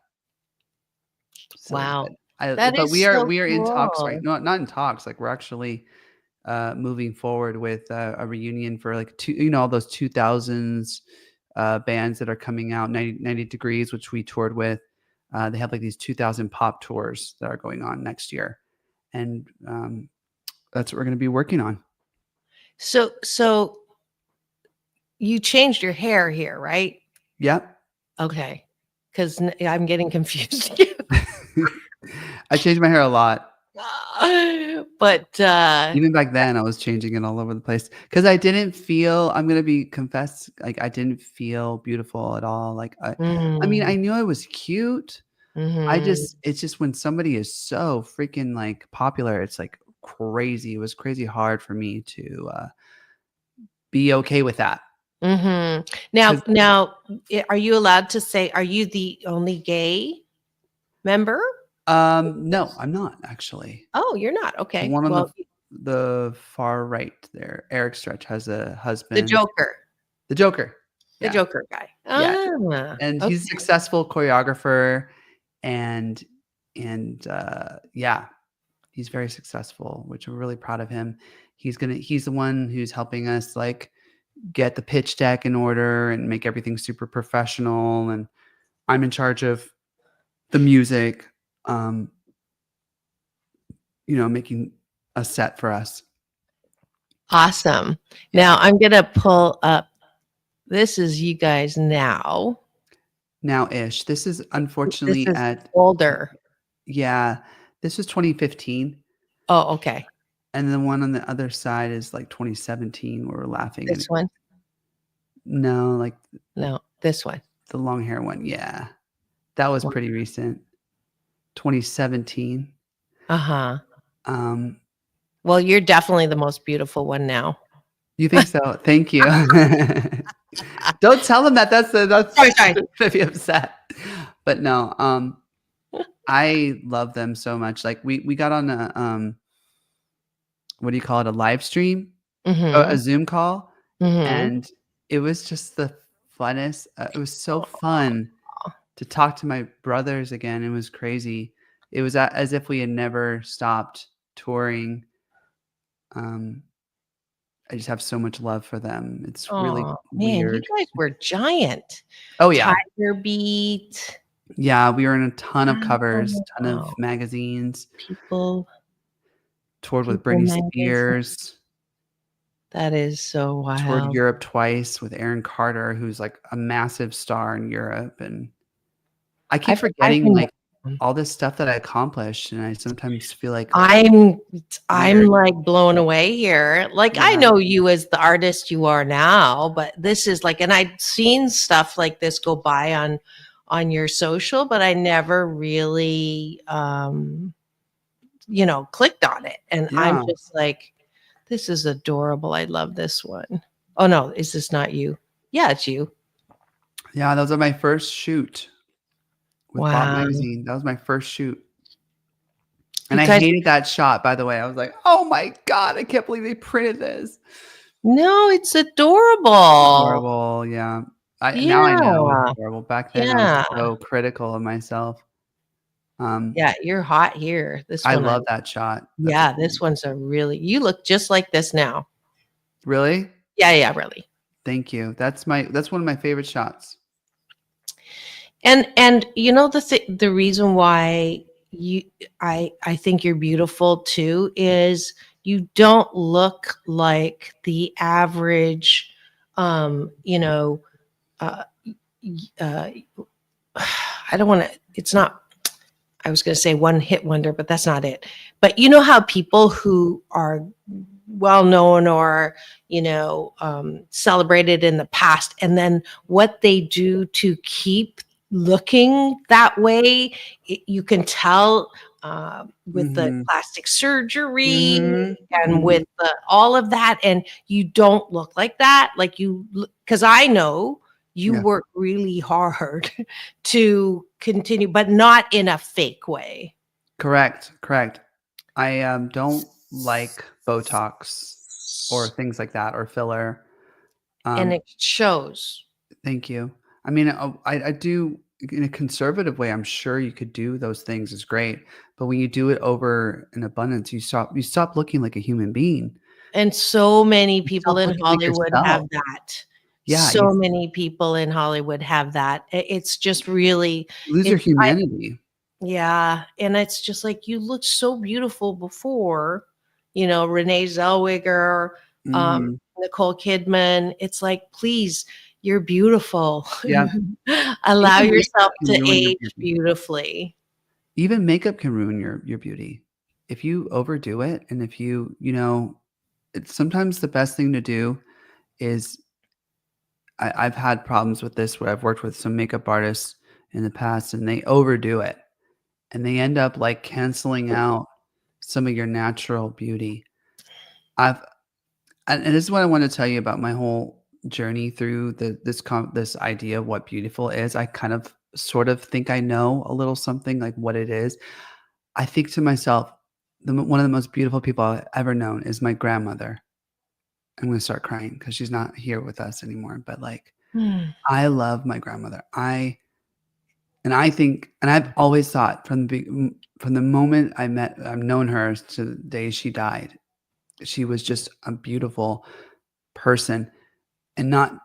Silly, Wow. but That is we so are in talks right cool. not in talks, like we're actually moving forward with a reunion for like all those 2000s bands that are coming out, 90 Degrees, which we toured with. They have like these 2000 pop tours that are going on next year, and that's what we're going to be working on. So you changed your hair here, right? Yep. Okay. Because I'm getting confused. I changed my hair a lot. But Even back then, I was changing it all over the place because I didn't feel. I'm gonna be confess, like I didn't feel beautiful at all. Like I mean, I knew I was cute. mhm. It's just when somebody is so freaking like popular, it's like crazy. It was crazy hard for me to be okay with that. Mhm. 'Cause, Now, are you allowed to say, are you the only gay member? no, I'm not actually. Oh, you're not. The Okay. one on Well, the far right there, Eric Stretch has a the husband. Joker, The Joker. the Yeah. Joker guy. Yeah. Ah, And he's a okay. successful choreographer and yeah, he's very successful, which I'm really proud of him. He's the one who's helping us like get the pitch deck in order and make everything super professional. And I'm in charge of the music, um, making a set for us. Awesome. Yeah. Now I'm gonna pull up. This is you guys now. Now ish. This is This unfortunately is at older. yeah, this was 2015. Oh, okay. And the one on the other side is like 2017 where we're laughing and This one? no, like No, this one. the long hair one. Yeah. That was pretty recent. 2017. Uh-huh. Um, Well, you're definitely the most beautiful one now. you think so? Thank you. Don't tell them that. That's Sorry. gonna be upset. But no, I love them so much. Like we got on a what do you call it? A live stream, a Mhm. Zoom call, Mhm. and it was just the funnest. It was so fun to talk to my brothers again. It was crazy. It was as if we had never stopped touring. Um, I just have so much love for them. It's really Oh, man, you weird. guys were giant. Oh yeah. Tiger Beat. Yeah, we were in a ton of covers, ton of Wow. magazines, People toured with People Britney magazine. Spears, That is so toured wild. Europe twice with Aaron Carter, who's like a massive star in Europe. And I keep I've forgetting been like all this stuff that I accomplished. And I sometimes feel like I'm weird. like blown away here. Like I Yeah. know you as the artist you are now, but this is like, and I'd seen stuff like this go by on your social, but I never really clicked on it. And I'm Yeah. just like, this is adorable. I love this one. Oh no, is this not you? Yeah, it's you. Yeah. Those are my first shoot with Bot Wow. Magazine. That was my first shoot. You And I guys, hated that shot, by the way. I was like, oh my God, I can't believe they printed this. no, it's adorable. Adorable, yeah. Now I know it's Yeah. adorable. Back then, I was Yeah. so critical of myself. Yeah, you're hot here. This I one, love that shot. That's a yeah, this one's you look just like this now. really? Yeah, really. Thank you. That's one of my favorite shots. And the reason why I think you're beautiful too is you don't look like the average you know uh I don't want to it's not I was going to say one hit wonder, but that's not it. But you know how people who are well known or celebrated in the past, and then what they do to keep looking that way, you can tell with the Mhm. plastic surgery Mhm. and Mhm. with all of that, and you don't look like that. Like because I know you Yeah. work really hard to continue, but not in a fake way. Correct. Correct. I don't like Botox or things like that or filler. And Um, it shows. Thank you. I mean, I do in a conservative way. I'm sure you could do those things. It's great, but when you do it over an abundance, you stop looking like a human being. And so many You people stop in looking like Hollywood have yourself. that. Yeah, you So many people in Hollywood have that. It's just really, lose your humanity. yeah. And it's just like, you looked so beautiful before, Renee Zellweger, Mhm. Nicole Kidman. It's like, please, you're beautiful. Yeah. Allow Even makeup yourself can to ruin your age beauty. beautifully. Even makeup can ruin your beauty. If you overdo it, and if it's sometimes the best thing to do is I've had problems with this where I've worked with some makeup artists in the past and they overdo it and they end up like canceling out some of your natural beauty. I've and this is what I want to tell you about my whole journey through this idea of what beautiful is. I kind of sort of think I know a little something like what it is. I think to myself, one of the most beautiful people I've ever known is my grandmother. I'm going to start crying because she's not here with us anymore. But like, Hmm. I love my grandmother. I think, and I've always thought from the moment I've known her to the day she died, she was just a beautiful person, and not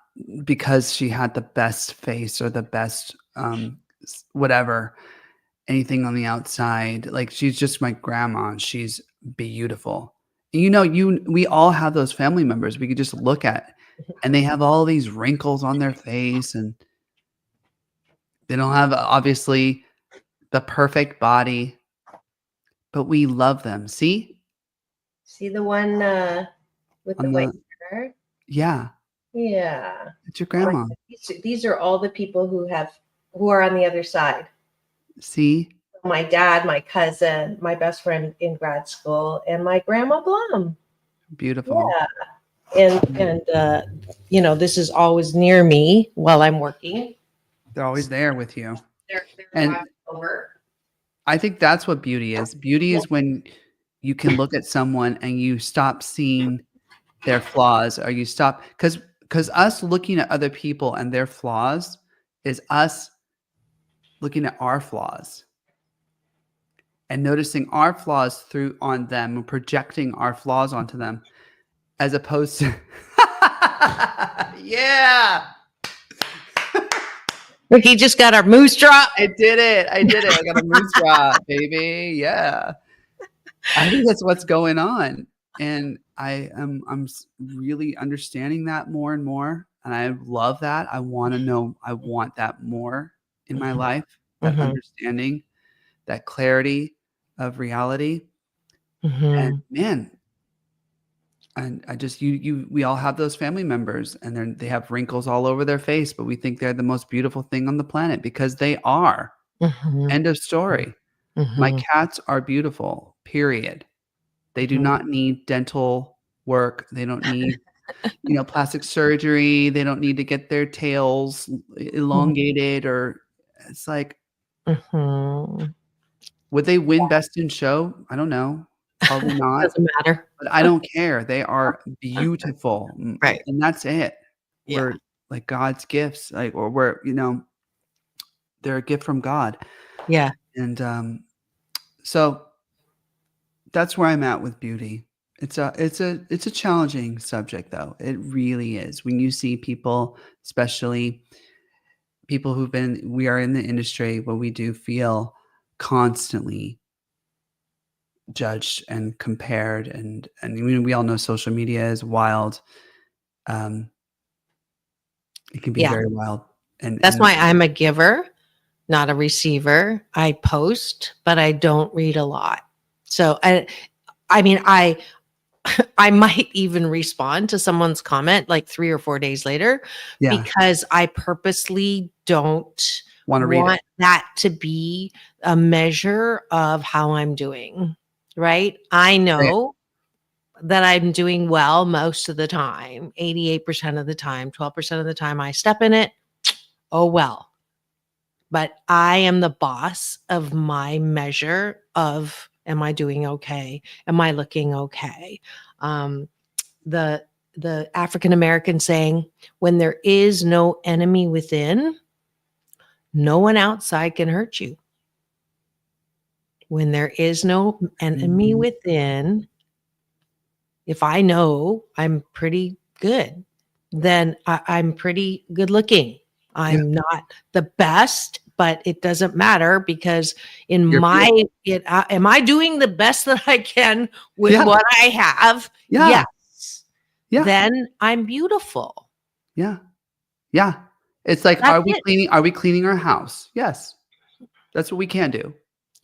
because she had the best face or the best whatever, anything on the outside. Like she's just my grandma. She's beautiful. And we all have those family members we could just look at, and they have all these wrinkles on their face, and they don't have obviously the perfect body, but we love them. See? See the one with the On white the hair? Yeah, Yeah. it's your Like, grandma. these are all the people who are on the other side. See? My dad, my cousin, my best friend in grad school, and my grandma Blum. Beautiful. Yeah. And this is always near me while I'm working. They're always there with you. They're And watching over. I think that's what beauty is. Beauty is when you can look at someone and you stop seeing their flaws, or you stop because us looking at other people and their flaws is us looking at our flaws and noticing our flaws through on them and projecting our flaws onto them, as opposed to yeah, Rickie just got our moose drop. I did it. I got a moose drop, baby. Yeah. I think that's what's going on. And I'm really understanding that more and more. And I love that. I want that more in my life, that understanding, that clarity of reality. And man, and I just we all have those family members, and they have wrinkles all over their face, but we think they're the most beautiful thing on the planet because they are. End of story. My cats are beautiful, period. They do not need dental work. They don't need, plastic surgery. They don't need to get their tails elongated, or it's like, would they win best in show? I don't know. Probably not. Doesn't matter. But I don't care. They are beautiful. Right. And that's it. Yeah. We're like God's gifts, or we're, they're a gift from God. Yeah. And so that's where I'm at with beauty. It's a challenging subject, though. It really is. When you see people, especially people we are in the industry where we do feel constantly judged and compared, and we all know social media is wild. It can be very wild. And That's why I'm a giver, not a receiver. I post, but I don't read a lot. So I might even respond to someone's comment like 3 or 4 days later, because I purposely don't want that to be a measure of how I'm doing. Right? I know that I'm doing well most of the time, 88% of the time, 12% of the time I step in it. Oh, well. But I am the boss of my measure of, am I doing okay? Am I looking okay? The African-American saying, when there is no enemy within, no one outside can hurt you. When there is no enemy within, if I know I'm pretty good, then I'm pretty good looking. I'm not the best, but it doesn't matter, because am I doing the best that I can with what I have? Yeah. Yes. Then I'm beautiful. Yeah. Yeah. It's like, That's are we it. cleaning? Are we cleaning our house? Yes. That's what we can do.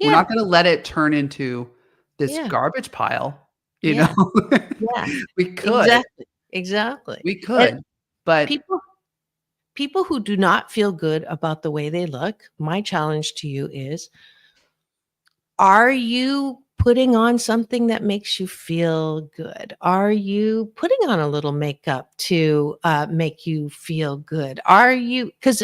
We're Yeah. not going to let it turn into this Yeah. garbage pile. You Yeah. know, Yeah. we could, Exactly. Exactly. we And could, but people who do not feel good about the way they look, my challenge to you is, are you putting on something that makes you feel good? Are you putting on a little makeup to make you feel good? Are you, because,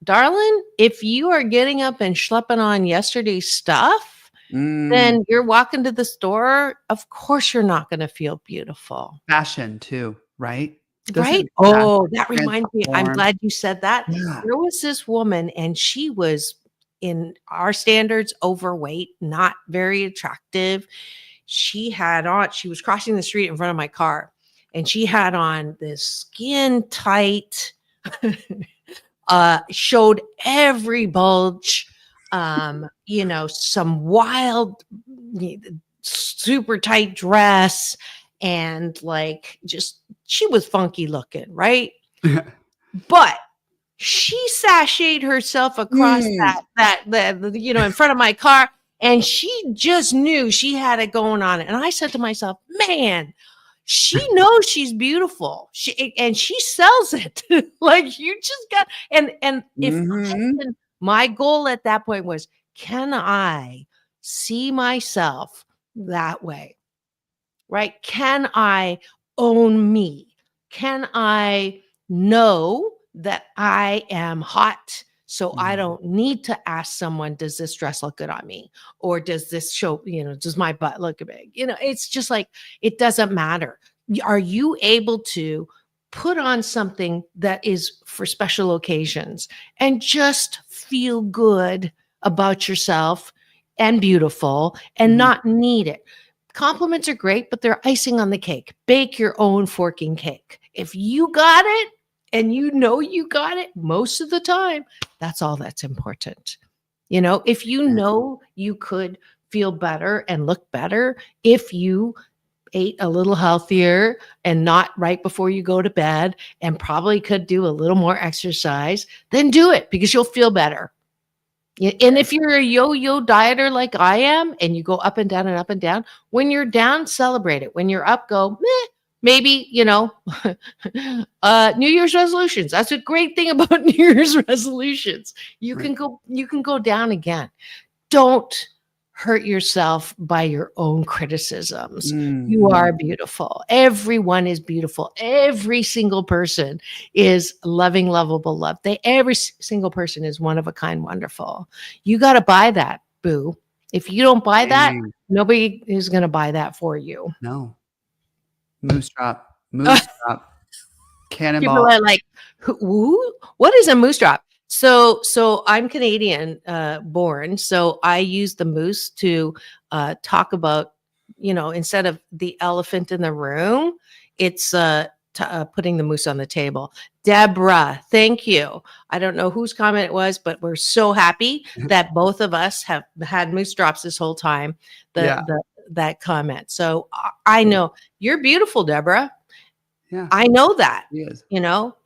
darling, if you are getting up and schlepping on yesterday's stuff, mm, then you're walking to the store. Of course, you're not going to feel beautiful. fashion too, right? Right? Doesn't fashion Oh, that reminds me. I'm transform? glad you said that. Yeah. There was this woman, and she was, in our standards, overweight, not very attractive. She was crossing the street in front of my car, and she had on this skin tight, showed every bulge, some wild, super tight dress, and like, just, she was funky looking, right? But she sashayed herself across Mm. in front of my car, and she just knew she had it going on. And I said to myself, man, she knows she's beautiful. And she sells it. Like, you just got, and if Mhm. my goal at that point was, can I see myself that way? Right? Can I own me? Can I know that I am hot? So I Mhm. don't need to ask someone, does this dress look good on me? Or does this show, does my butt look big? It's just like, it doesn't matter. Are you able to put on something that is for special occasions and just feel good about yourself and beautiful and Mhm. not need it? Compliments are great, but they're icing on the cake. Bake your own forking cake. If you got it and you know you got it, most of the time, that's all that's important. If you Yeah. know you could feel better and look better if you ate a little healthier and not right before you go to bed, and probably could do a little more exercise, then do it, because you'll feel better. Yeah, and if you're a yo-yo dieter like I am, and you go up and down and up and down, when you're down, celebrate it. When you're up, go, meh, maybe, New Year's resolutions. That's a great thing about New Year's resolutions. Right. You can go down again. Don't hurt yourself by your own criticisms. You Mhm. are beautiful. Everyone is beautiful. Every single person is loving, lovable, love. Every single person is one of a kind, wonderful. You got to buy that, boo. If you don't buy that, Dang. nobody is going to buy that for you. No. Moose drop. Moose drop. People Cannonball. are like, "Who? What is a moose drop?" So I'm Canadian born, so I use the moose to talk about, instead of the elephant in the room, it's putting the moose on the table. Deborah, thank you. I don't know whose comment it was, but we're so happy that both of us have had moose drops this whole time. Yeah. That comment. So I know you're beautiful, Deborah. Yeah. I know that, He is.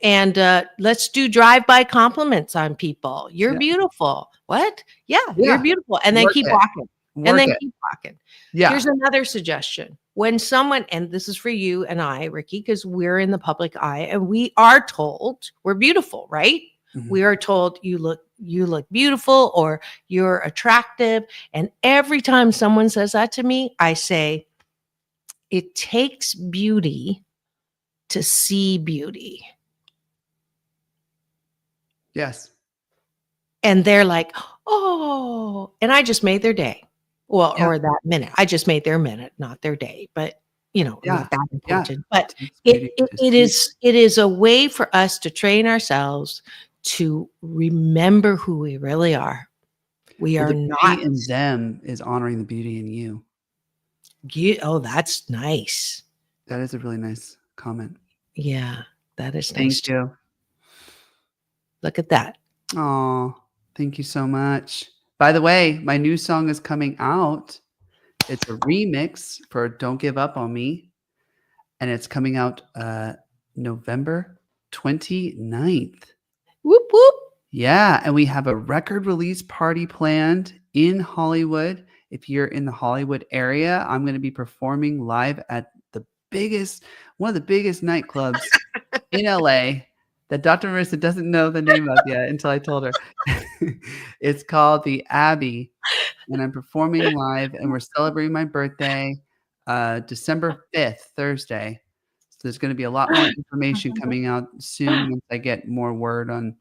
and let's do drive-by compliments on people. You're Yeah. beautiful. What? Yeah, you're Yeah. beautiful. And then Work keep it. walking. And Work then it. keep walking. Yeah. Here's another suggestion. When someone, and this is for you and I, Rickie, because we're in the public eye and we are told we're beautiful, right? Mhm. We are told you look beautiful, or you're attractive. And every time someone says that to me, I say, it takes beauty to see beauty. Yes. And they're like, "Oh," and I just made their day. Well, Yeah. or that minute. I just made their minute, not their day, but, Yeah. not that Yeah. important. But Takes it beauty it to it see. is a way for us to train ourselves to remember who we really are. We Well, are the not beauty in them is honoring the beauty in you. oh, that's nice. That is a really nice comment. Yeah, that is nice Thank too. you. Look at that. Oh, thank you so much. By the way, my new song is coming out. It's a remix for Don't Give Up on Me, and it's coming out November 29th. Whoop whoop. Yeah, and we have a record release party planned in Hollywood. If you're in the Hollywood area, I'm going to be performing live at one of the biggest nightclubs in LA that Dr. Marissa doesn't know the name of yet until I told her. It's called the Abbey, and I'm performing live, and we're celebrating my birthday, December 5th, Thursday. So there's going to be a lot more information coming out soon once I get more word on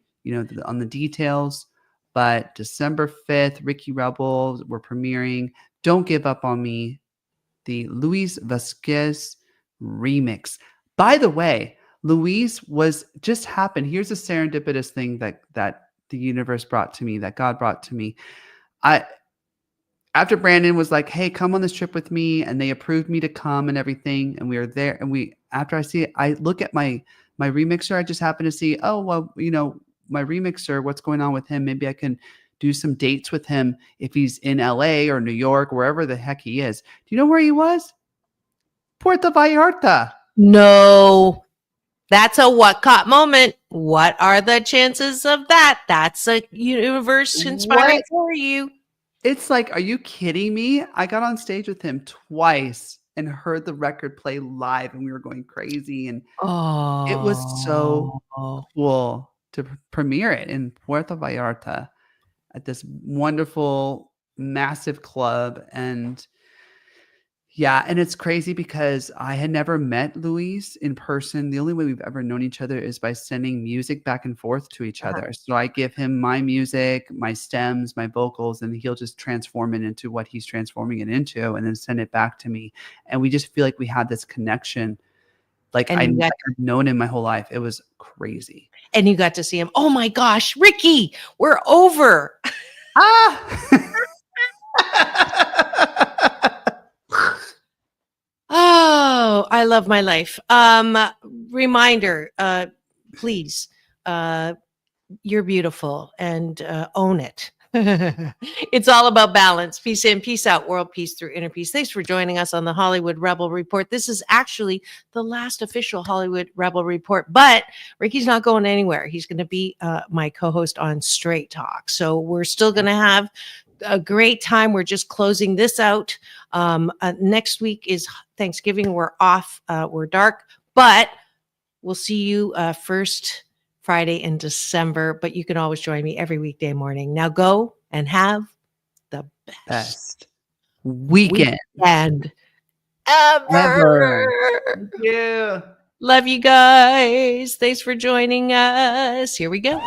on the details. But December 5th, Ricky Rebel, we're premiering Don't Give Up on Me, the Luis Vasquez remix. By the way, Luis was just happened. Here's a serendipitous thing that the universe brought to me, that God brought to me. After Brandon was like, "Hey, come on this trip with me," and they approved me to come and everything, and we were there. And after I see it, I look at my remixer. I just happen to see, oh well, my remixer. What's going on with him? Maybe I can do some dates with him if he's in LA or New York, wherever the heck he is. Do you know where he was? Puerto Vallarta. No. That's a what caught moment. What are the chances of that? That's a universe conspiring for you. It's like, are you kidding me? I got on stage with him twice and heard the record play live, and we were going crazy. And it was so cool to premiere it in Puerto Vallarta at this wonderful, massive club. And yeah, and it's crazy because I had never met Luis in person. The only way we've ever known each other is by sending music back and forth to each other. So I give him my music, my stems, my vocals, and he'll just transform it into what he's transforming it into and then send it back to me. And we just feel like we had this connection. Like I've known him my whole life. It was crazy. And you got to see him. Oh my gosh, Ricky, we're over. Oh, I love my life. Reminder, please, you're beautiful and own it. It's all about balance. Peace in, peace out, world peace through inner peace. Thanks for joining us on the Hollywood Rebel Report. This is actually the last official Hollywood Rebel Report, but Ricky's not going anywhere. He's going to be my co-host on Straight Talk. So we're still going to have a great time. We're just closing this out. Next week is Thanksgiving. We're off. We're dark, but we'll see you first Friday in December. But you can always join me every weekday morning. Now go and have the best weekend ever. Thank you. Love you guys. Thanks for joining us. Here we go.